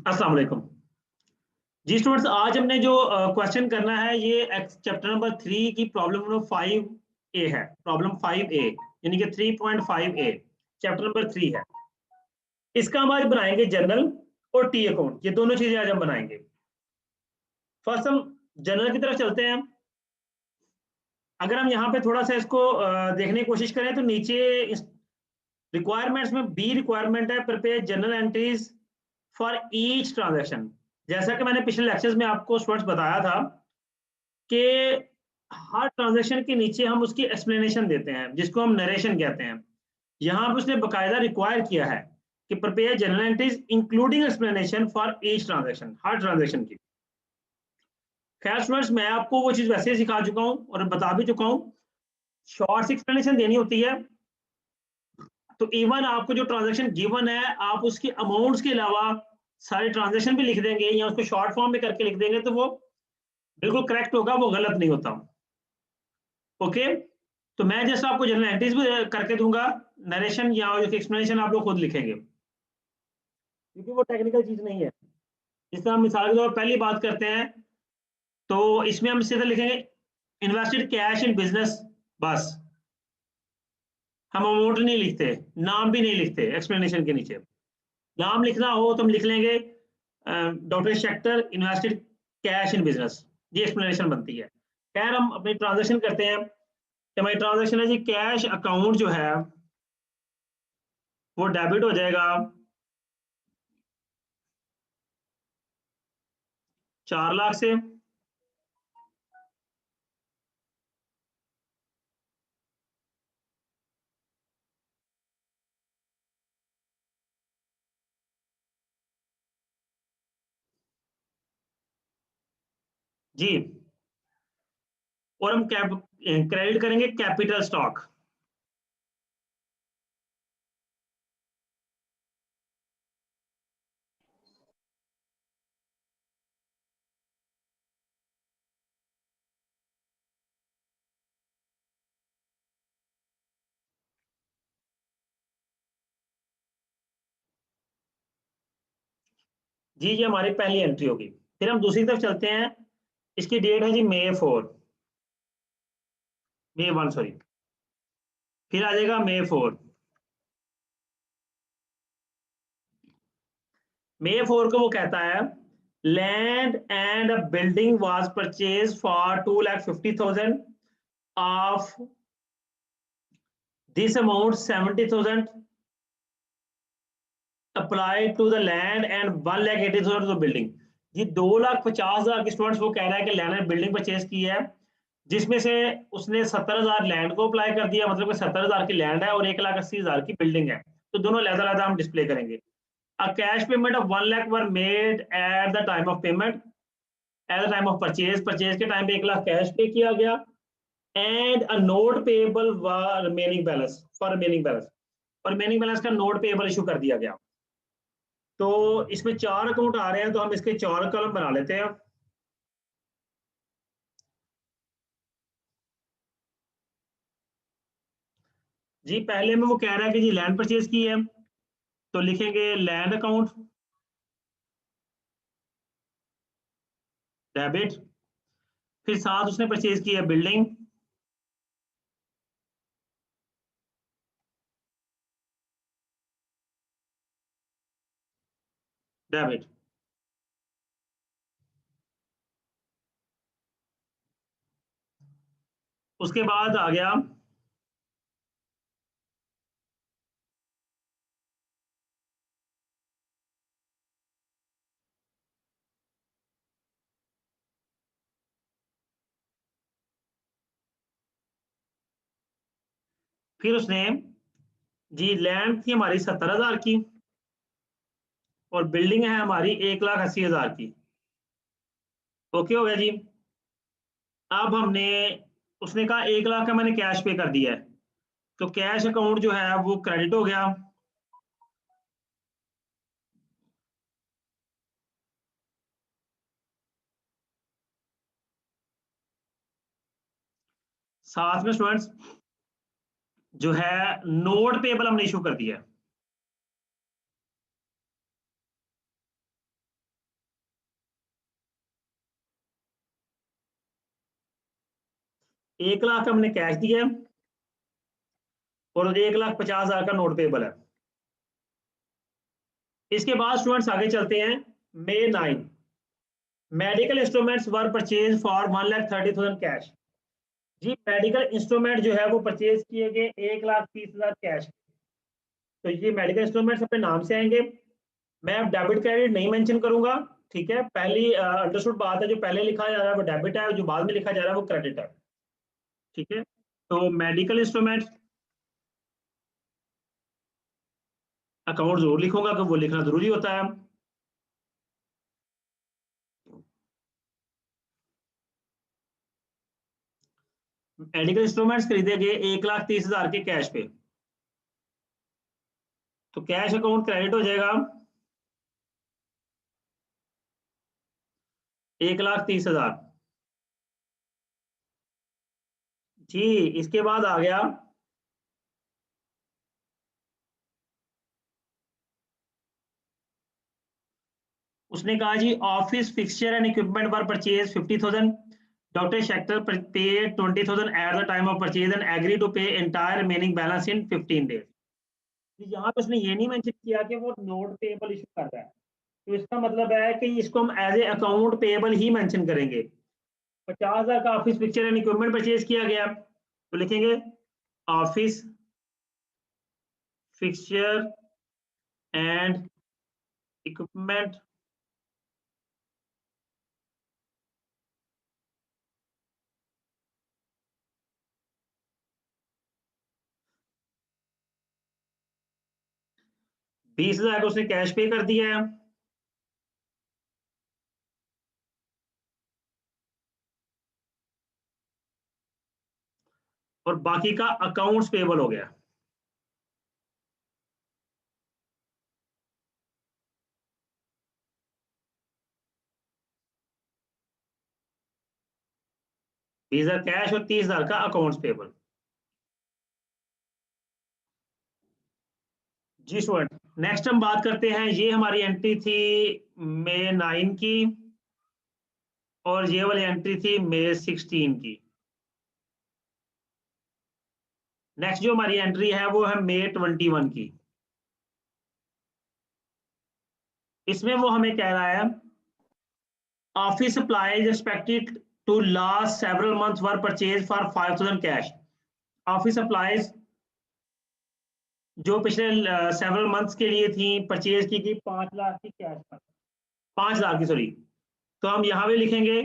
अस्सलाम वालेकुम जी स्टूडेंट्स। आज हमने जो क्वेश्चन करना है ये चैप्टर नंबर 3 की प्रॉब्लम नंबर 5A है। प्रॉब्लम 5A यानी कि 3.5A चैप्टर नंबर 3 है। इसका हम आज बनाएंगे जनरल और टी अकाउंट, ये दोनों चीजें आज हम बनाएंगे। फर्स्ट हम जनरल की तरफ चलते हैं। अगर हम यहाँ पे थोड़ा सा इसको देखने की कोशिश करें तो नीचे रिक्वायरमेंट्स में बी रिक्वायरमेंट है prepare general entries for each transaction. जैसा कि मैंने पिछले लेक्चर्स में आपको स्टूडेंट्स बताया था कि हर ट्रांजैक्शन के नीचे हम उसकी एक्सप्लेनेशन देते हैं जिसको हम नरेशन कहते हैं। यहाँ पे उसने बकायदा रिक्वायर किया है कि prepare general entries including explanation for each transaction, her transaction की। खैर स्टूडेंट्स, मैं आपको वो चीज वैसे ही सिखा चुका हूँ और बता भी चुका हूँ। शॉर्ट एक्सप्लेनेशन देनी होती है तो इवन आपको जो ट्रांजैक्शन गिवन है आप उसके अमाउंट्स के अलावा सारे ट्रांजैक्शन भी लिख देंगे या उसको शॉर्ट फॉर्म में करके लिख देंगे तो वो बिल्कुल करेक्ट होगा, वो गलत नहीं होता। ओके, तो मैं जैसा आपको जनरल एंट्रीज भी करके दूंगा, नरेशन या एक्सप्लेनेशन आप लोग खुद लिखेंगे क्योंकि वो टेक्निकल चीज नहीं है। इस तरह हम मिसाल के तौर पर पहली बात करते हैं तो इसमें हम सीधा लिखेंगे इन्वेस्टेड कैश इन बिजनेस, बस। हम अमाउंट नहीं लिखते, नाम भी नहीं लिखते एक्सप्लेनेशन के नीचे। नाम लिखना हो तो हम लिख लेंगे डॉक्टर शेक्टर इन्वेस्टेड कैश इन बिजनेस, ये एक्सप्लेनेशन बनती है। खैर हम अपनी ट्रांजेक्शन करते हैं कि हमारी ट्रांजेक्शन है जी, कैश अकाउंट जो है वो डेबिट हो जाएगा 4 लाख से। जी, और हम क्रेडिट करेंगे कैपिटल स्टॉक। जी, ये हमारी पहली एंट्री होगी। फिर हम दूसरी तरफ चलते हैं। इसकी डेट है जी May 1 सॉरी। फिर आ जाएगा May 4। May 4 को वो कहता है land and a building was purchase for 2,50,000 of this amount 70,000 applied to the land and 1,80,000 to the building. ये 2,50,000 के स्टूडेंट्स वो कह रहा है कि लैंड एंड बिल्डिंग परचेज की है, जिसमें से उसने 70,000 लैंड को अप्लाई कर दिया, मतलब कि 70,000 की लैंड है और 1,80,000 की बिल्डिंग है। तो दोनों अलग-अलग हम डिस्प्ले करेंगे। A cash payment of 1 lakh were made at the time of payment, at the time of purchase, purchase के टाइम पे 1 लाख कैश पे किया गया, and a note payable remaining balance for remaining balance, और remaining balance का note payable issue कर दिया गया। तो इसमें 4 अकाउंट आ रहे हैं तो हम इसके 4 कॉलम बना लेते हैं। जी, पहले में वो कह रहा है कि जी लैंड परचेज की है तो लिखेंगे लैंड अकाउंट डेबिट। फिर साथ उसने परचेज की है बिल्डिंग, डेबिट। उसके बाद आ गया फिर उसने जी लैंड थी हमारी 70,000 की और बिल्डिंग है हमारी 1,80,000 की। ओके हो गया जी। अब हमने उसने कहा 1 लाख का मैंने कैश पे कर दिया है तो कैश अकाउंट जो है वो क्रेडिट हो गया। साथ में स्टूडेंट्स जो है नोट पेबल हमने इशू कर दिया है। 1 लाख हमने कैश दिया है और 1,50,000 का नोट पेबल है। इसके बाद स्टूडेंट्स आगे चलते हैं। May 9, medical instruments were purchase for 1,30,000 cash. जी मेडिकल इंस्ट्रूमेंट जो है वो परचेज किए गए 1,30,000 कैश। तो ये मेडिकल इंस्ट्रूमेंट्स अपने नाम से आएंगे। मैं अब डेबिट क्रेडिट नहीं मेंशन करूंगा, ठीक है। पहली अंडरस्टूड बात है, जो पहले लिखा जा रहा है वो डेबिट है, जो बाद में लिखा जा रहा है वो क्रेडिट है, ठीक है। तो मेडिकल इंस्ट्रूमेंट्स अकाउंट जरूर लिखूंगा, कि वो लिखना जरूरी होता है। मेडिकल इंस्ट्रूमेंट्स खरीदे गए 1,30,000 के कैश पे, तो कैश अकाउंट क्रेडिट हो जाएगा 1,30,000। जी इसके बाद आ गया उसने कहा जी office fixture and equipment were purchase 50,000। Doctor Schechter pay 20,000 at the time of purchase and agree to pay entire remaining balance in 15 days. यहाँ पे उसने ये नहीं मेंशन किया कि वो नोट पेएबल इशू कर रहा है, तो इसका मतलब है कि इसको हम एज ए अकाउंट पेएबल ही मेंशन करेंगे। 50,000 का office picture and equipment purchase किया गया, तो लिखेंगे ऑफिस फिक्सचर एंड इक्विपमेंट बीस हजार का उसने कैश पे कर दिया है। और बाकी का अकाउंट्स पेबल हो गया। बीस हजार कैश और 30,000 का अकाउंट्स पेबल। जी स्टूडेंट, नेक्स्ट हम बात करते हैं, ये हमारी एंट्री थी मई 9 की और ये वाली एंट्री थी मई 16 की। नेक्स्ट जो हमारी एंट्री है वो है मई 21 की। इसमें वो हमें कह रहा है office supplies expected to last several months were purchase for 5,000 cash. Office supplies जो पिछले सेवरल मंथ्स के लिए थी परचेज की गई 5 लाख की कैश पर, 5 लाख की सॉरी। तो हम यहां पे लिखेंगे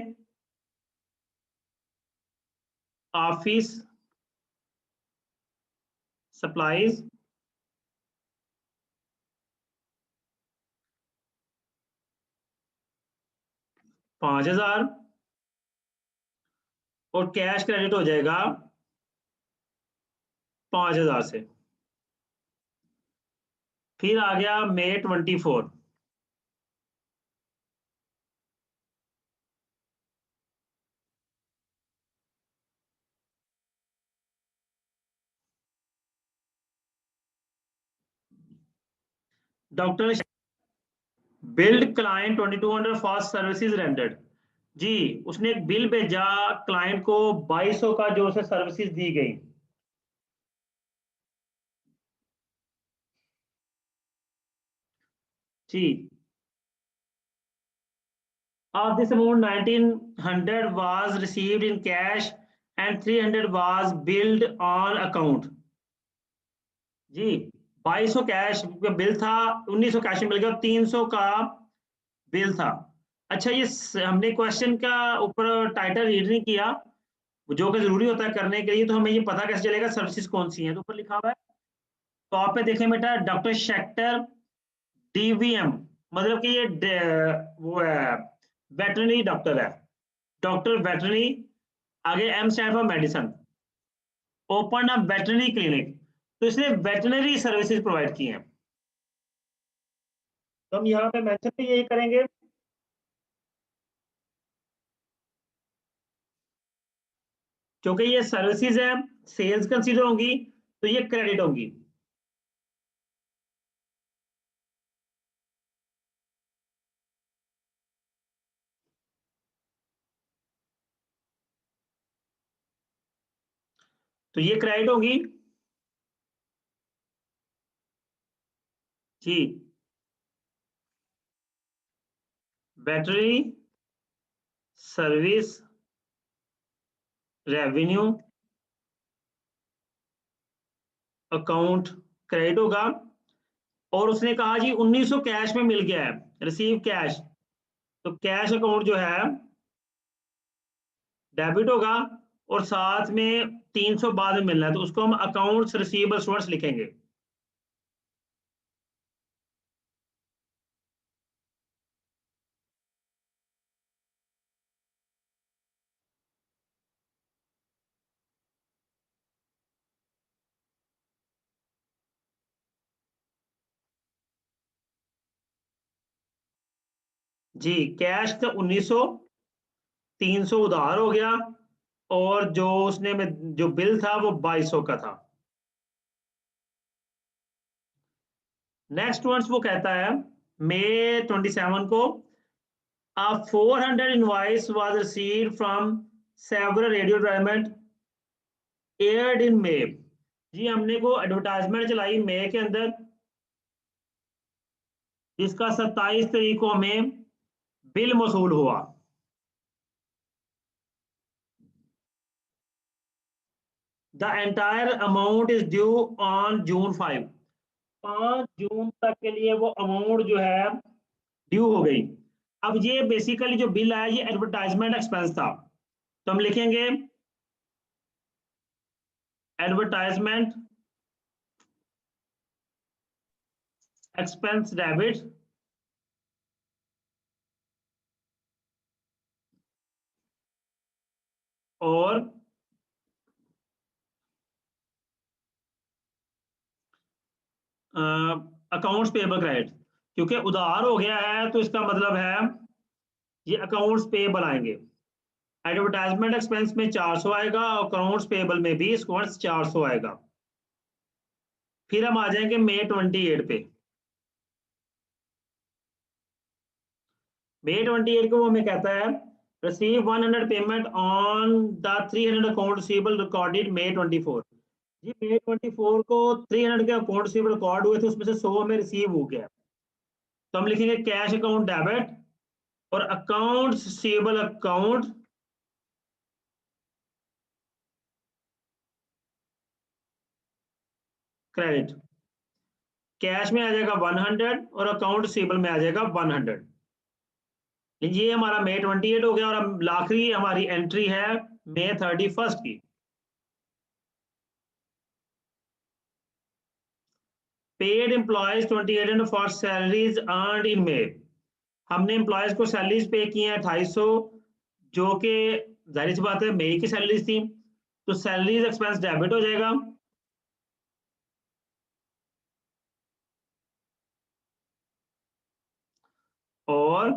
ऑफिस सप्लाईज 5,000 और कैश क्रेडिट हो जाएगा 5,000 से। फिर आ गया मई 24। Doctor billed client 2,200 fast services rendered. जी उसने एक बिल भेजा क्लाइंट को 2,200 का, जो उसे सर्विसेज दी गई। जी of this amount 1,900 was received in cash and 300 was billed on account। जी 2,200 कैश का बिल था, 1,900 कैश में मिल गया, 300 का बिल था। अच्छा ये हमने क्वेश्चन का ऊपर टाइटल रीड नहीं किया, जो कि जरूरी होता है करने के लिए, तो हमें ये पता कैसे चलेगा सर्विसेज कौन सी हैं। तो ऊपर लिखा हुआ है, तो आप पे देखें बेटा डॉक्टर शेक्टर डीवीएम, मतलब कि ये वो है वेटरनरी डॉक्टर है, डॉक्टर वेटरनरी। आगे M stand for medicine, open a veterinary clinic. तो इसने वेटरनरी सर्विसेज प्रोवाइड की हैं, तो हम यहाँ पे मेंशन भी यही करेंगे। क्योंकि ये सर्विसेज है, सेल्स कंसीडर होंगी, तो ये क्रेडिट होंगी। तो ये क्रेडिट होगी जी, battery service revenue account credit होगा। और उसने कहा जी 1900 कैश में मिल गया है, रिसीव कैश, तो कैश अकाउंट जो है डेबिट होगा, और साथ में 300 बाद में मिलना है, तो उसको हम अकाउंट्स रिसीवेबल स्टूडेंट्स लिखेंगे। जी, कैश था 1900, 300 उधार हो गया, और जो उसने में जो बिल था वो 2200 का था। नेक्स्ट वंस वो कहता है मई 27 को a 400 invoice was received from several radio advertisement aired in May। जी हमने को एडवर्टाइजमेंट चलाई मई के अंदर, जिसका 27 तारीख को हमें बिल मौसूल हुआ। The entire amount is due on June 5। 5 जून तक के लिए वो अमाउंट जो है ड्यू हो गई। अब ये बेसिकली जो बिल आया ये एडवर्टाइजमेंट एक्सपेंस था, तो हम लिखेंगे एडवर्टाइजमेंट एक्सपेंस डेबिट, और अकाउंट्स पेबल क्रेडिट, क्योंकि उधार हो गया है तो इसका मतलब है ये अकाउंट्स पेबल आएंगे। एडवर्टाइजमेंट एक्सपेंस में 400 आएगा और अकाउंट्स पेबल में भी स्क्वाट्स 400 आएगा। फिर हम आ जाएंगे मई 28 पे। मई 28 को वो हमें कहता है receive 100 payment on the 300 account receivable recorded May 24। जी मई 24 को 300 के अकाउंट रिसीवेबल रिकॉर्ड हुए थे, उसमें से 100 में रिसीव हो गया, तो हम लिखेंगे कैश अकाउंट डेबिट और account receivable account credit. Cash में आ जाएगा 100 और अकाउंट रिसीवेबल में आ जाएगा 100। ये हमारा मई 28 हो गया, और अब आखिरी हमारी एंट्री है मई 31 की। Paid employees 28 for salaries earned in May. हमने एम्प्लॉयज को सैलरीज पे की हैं 2800, जो कि जाहिर सी बात है मई की सैलरीज थी, तो सैलरीज एक्सपेंस डेबिट हो जाएगा। और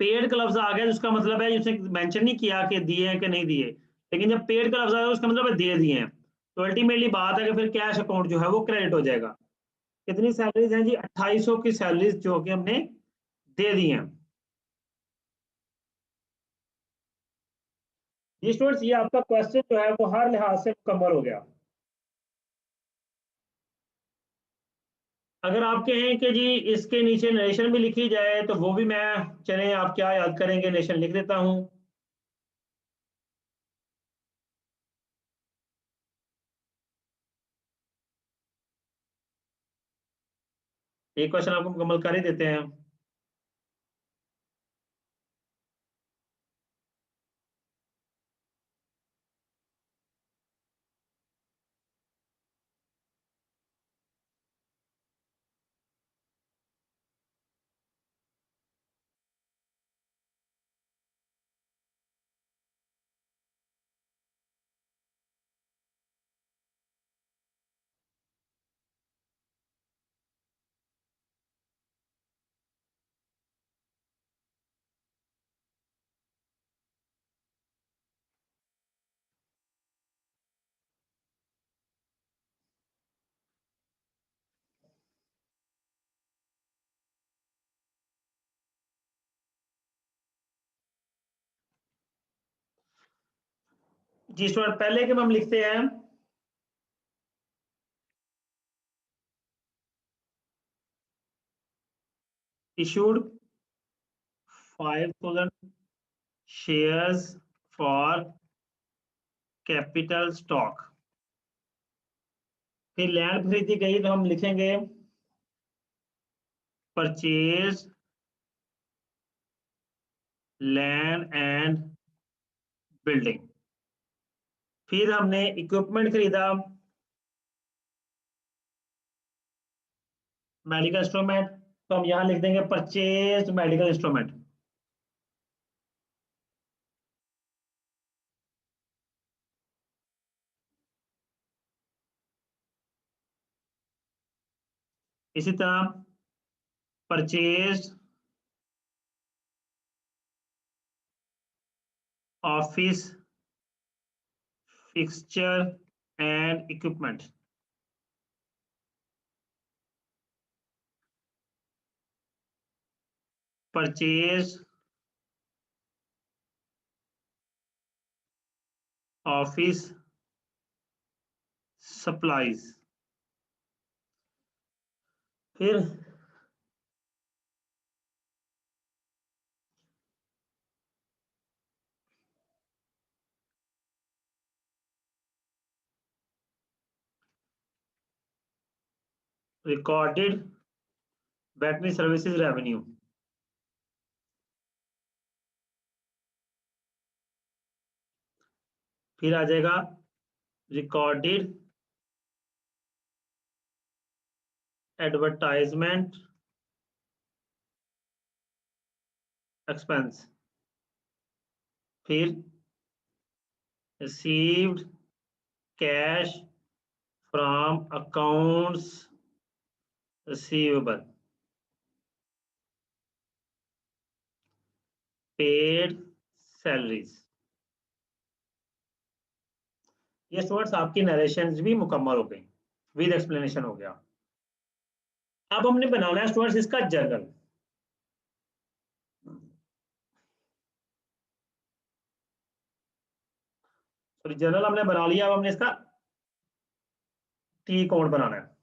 पेड का लफ्ज आ गया, जिसका मतलब है उसने मेंशन नहीं किया कि दिए हैं कि नहीं दिए, लेकिन जब पेड का लफ्ज आया उसका मतलब है दे दिए हैं, तो अल्टीमेटली बात है कि फिर कैश अकाउंट जो है वो क्रेडिट हो जाएगा। कितनी सैलरीज हैं जी? 2800 की सैलरीज जो कि हमने दे दी हैं। जी स्टूडेंट्स, ये आपका क्वेश्चन जो है वो हर लिहाज से मुकम्मल हो गया। अगर आप कहें कि जी इसके नीचे नरेशन भी लिखी जाए तो वो भी मैं, चलें आप क्या याद करेंगे, नरेशन लिख देता हूँ। एक क्वेश्चन आपको मुकम्मल कर ही देते हैं। जी स्टूडेंट पहले के हम लिखते हैं issued 5,000 shares for capital stock. फिर लैंड खरीदी गई तो हम लिखेंगे परचेज लैंड एंड बिल्डिंग। फिर हमने इक्विपमेंट खरीदा मेडिकल इंस्ट्रूमेंट, तो हम यहां लिख देंगे परचेज मेडिकल इंस्ट्रूमेंट। इसी तरह purchase office fixture and equipment. Purchase office supplies. फिर रिकॉर्डेड वेटनरी सर्विसेज रेवेन्यू। फिर आ जाएगा रिकॉर्डेड एडवर्टाइजमेंट एक्सपेंस। फिर received cash from accounts receivable. Paid salaries. ये स्टूडेंट्स आपकी नरेशन भी मुकम्मल हो गई, विद एक्सप्लेनेशन हो गया। अब हमने बनाना है स्टूडेंट्स इसका जर्नल। सॉरी जर्नल हमने बना लिया, अब हमने इसका टी कोड बनाना है।